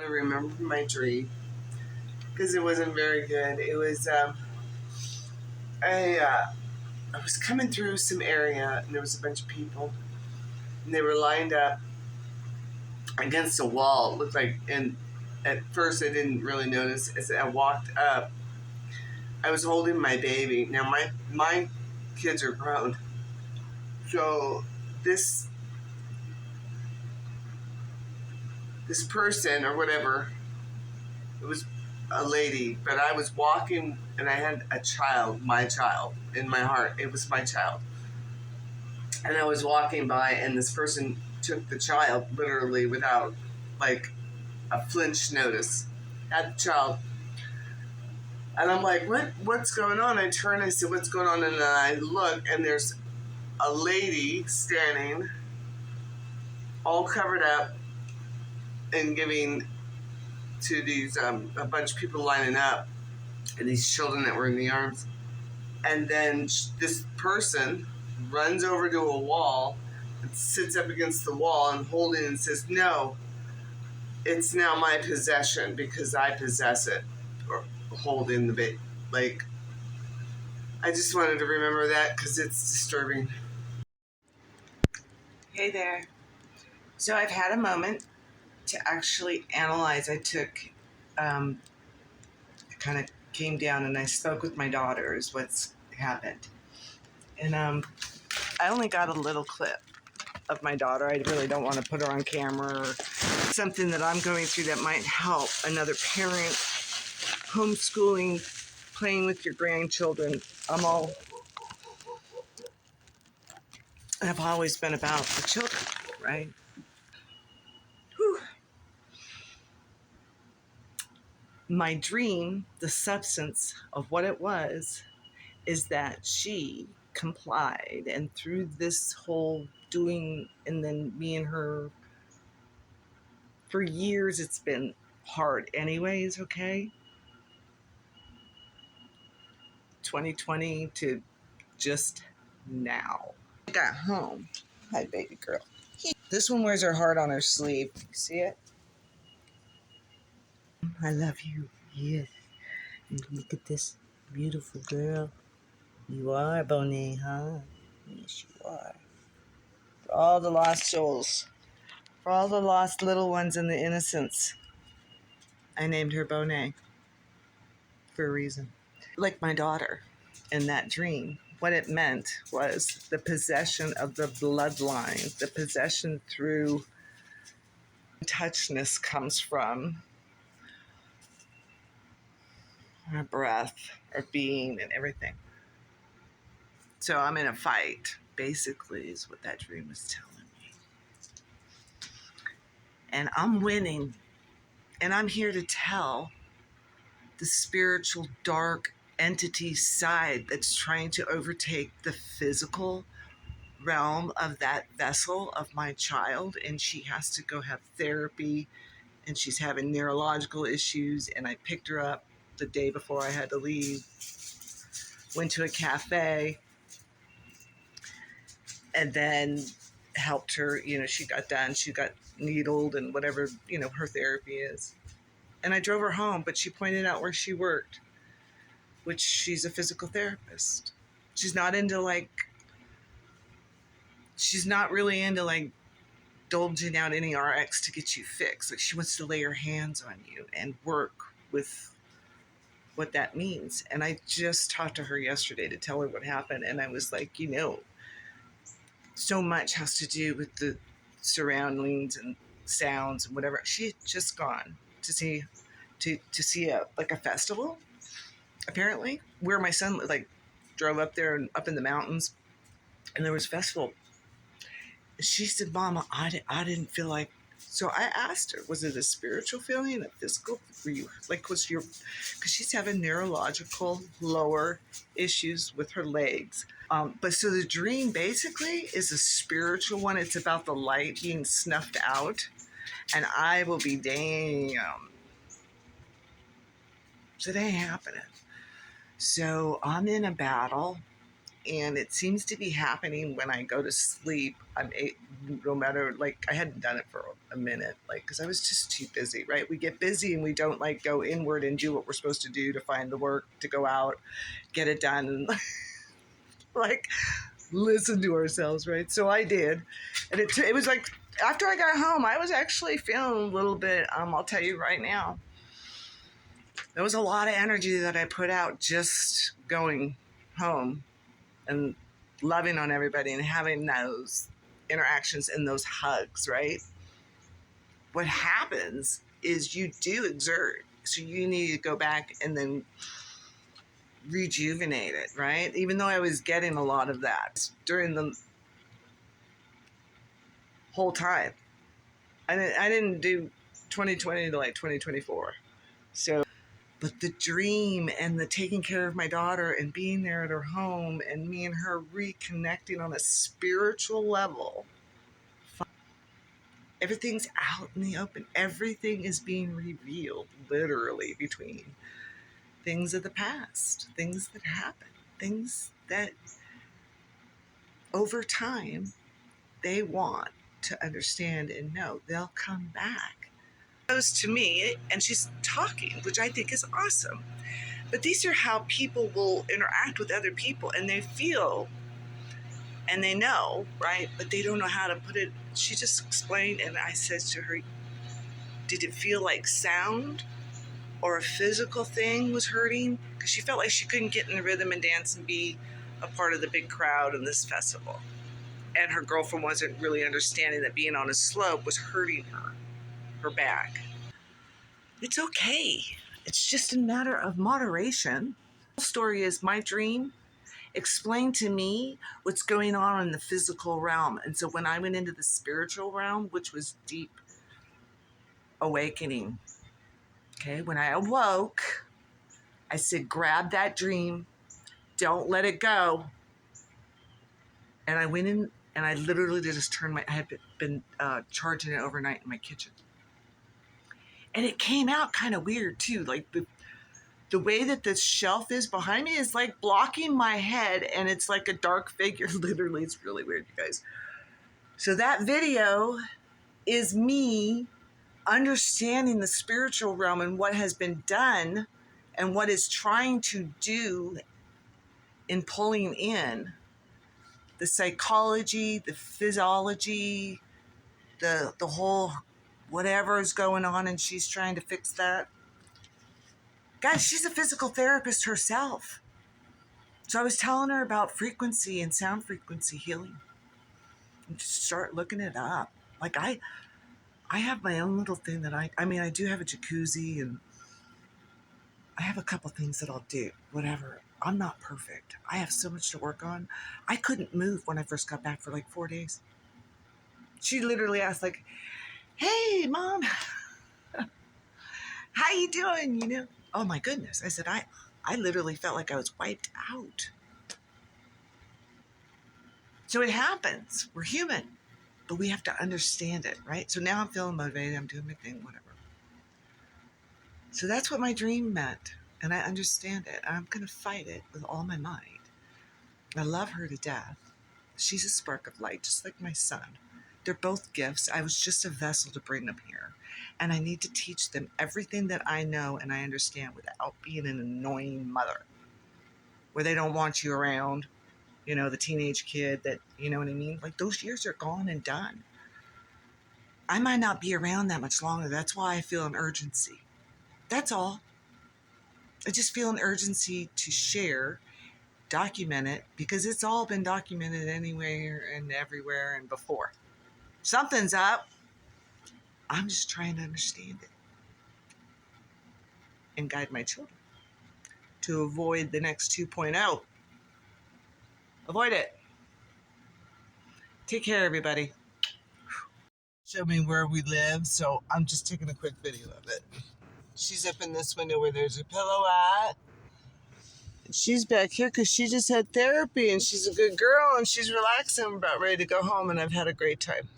I remember my dream because it wasn't very good. It was I was coming through some area and there was a bunch of people and they were lined up against a wall. It looked like, and at first I didn't really notice. As I walked up, I was holding my baby. Now my kids are grown, so this this person or whatever, it was a lady, but I was walking and I had a child, my child, in my heart. It was my child. And I was walking by and this person took the child literally without like a flinch notice. Had the child. And I'm like, what's going on? I turn, I said, what's going on? And then I look and there's a lady standing all covered up and giving to these a bunch of people lining up and these children that were in the arms. And then this person runs over to a wall and sits up against the wall and holding and says, no, it's now my possession because I possess it, or holding the baby. Like, I just wanted to remember that because it's disturbing. Hey there. So I've had a moment to actually analyze. I kind of came down and I spoke with my daughters what's happened. And I only got a little clip of my daughter. I really don't want to put her on camera or something that I'm going through that might help another parent, homeschooling, playing with your grandchildren. I've always been about the children, right? Whew. My dream, the substance of what it was, is that she complied, and through this whole doing, and then me and her, for years it's been hard anyways, okay? 2020 to just now. I got home. Hi, baby girl. This one wears her heart on her sleeve. You see it? I love you. Yes. Look at this beautiful girl. You are, Bonet, huh? Yes, you are. For all the lost souls, for all the lost little ones and the innocents, I named her Bonet for a reason. Like my daughter in that dream, what it meant was the possession of the bloodline, the possession through touchness comes from our breath, our being, and everything. So I'm in a fight, basically, is what that dream was telling me. And I'm winning. And I'm here to tell the spiritual dark entity side that's trying to overtake the physical realm of that vessel of my child. And she has to go have therapy. And she's having neurological issues. And I picked her up the day before I had to leave. Went to a cafe. And then helped her, she got done, she got needled and whatever, her therapy is. And I drove her home, but she pointed out where she worked, which she's a physical therapist. She's not really into like dolging out any RX to get you fixed. Like she wants to lay her hands on you and work with what that means. And I just talked to her yesterday to tell her what happened. And I was like, so much has to do with the surroundings and sounds and whatever. She had just gone to see a festival, apparently, where my son drove up there and up in the mountains, and there was a festival. She said, "Mama, I didn't feel like." So I asked her, was it a spiritual feeling, a physical? Were you because she's having neurological lower issues with her legs. But so the dream basically is a spiritual one. It's about the light being snuffed out, and I will be damned. So that ain't happening. So I'm in a battle and it seems to be happening when I go to sleep. No matter, like, I hadn't done it for a minute, like, because I was just too busy, right? We get busy and we don't, like, go inward and do what we're supposed to do to find the work, to go out, get it done, and like, listen to ourselves, right? So I did, and it was like, after I got home, I was actually feeling a little bit, I'll tell you right now, there was a lot of energy that I put out just going home and loving on everybody and having those interactions and those hugs, right? What happens is you do exert. So you need to go back and then rejuvenate it, right? Even though I was getting a lot of that during the whole time. I didn't do 2020 to like 2024. So, but the dream and the taking care of my daughter and being there at her home and me and her reconnecting on a spiritual level, everything's out in the open. Everything is being revealed, literally, between things of the past, things that happened, things that over time they want to understand and know. They'll come back. Goes to me, and she's talking, which I think is awesome. But these are how people will interact with other people, and they feel and they know, right? But they don't know how to put it. She just explained, and I said to her, did it feel like sound or a physical thing was hurting? Because she felt like she couldn't get in the rhythm and dance and be a part of the big crowd in this festival. And her girlfriend wasn't really understanding that being on a slope was hurting her back. It's okay. It's just a matter of moderation. The story is my dream explained to me what's going on in the physical realm. And so when I went into the spiritual realm, which was deep awakening, okay, when I awoke, I said, grab that dream, don't let it go. And I went in and I literally just turned I had been charging it overnight in my kitchen. And it came out kind of weird too. Like the way that this shelf is behind me is like blocking my head, and it's like a dark figure. Literally, it's really weird, you guys. So that video is me understanding the spiritual realm and what has been done and what is trying to do in pulling in the psychology, the physiology, the whole whatever is going on, and she's trying to fix that. Guys, she's a physical therapist herself. So I was telling her about frequency and sound frequency healing. And just start looking it up. Like I have my own little thing that I do have a jacuzzi, and I have a couple things that I'll do. Whatever. I'm not perfect. I have so much to work on. I couldn't move when I first got back for like 4 days. She literally asked, like, hey, Mom, how you doing? You know? Oh my goodness. I said, I literally felt like I was wiped out. So it happens. We're human, but we have to understand it, right? So now I'm feeling motivated. I'm doing my thing, whatever. So that's what my dream meant. And I understand it. I'm going to fight it with all my might. I love her to death. She's a spark of light, just like my son. They're both gifts. I was just a vessel to bring them here. And I need to teach them everything that I know and I understand without being an annoying mother, where they don't want you around, you know, the teenage kid that, you know what I mean? Like, those years are gone and done. I might not be around that much longer. That's why I feel an urgency. That's all. I just feel an urgency to share, document it, because it's all been documented anywhere and everywhere and before. Something's up. I'm just trying to understand it and guide my children to avoid the next 2.0. Avoid it. Take care, everybody. Show me where we live, so I'm just taking a quick video of it. She's up in this window where there's a pillow at. She's back here because she just had therapy, and she's a good girl, and she's relaxing. I'm about ready to go home, and I've had a great time.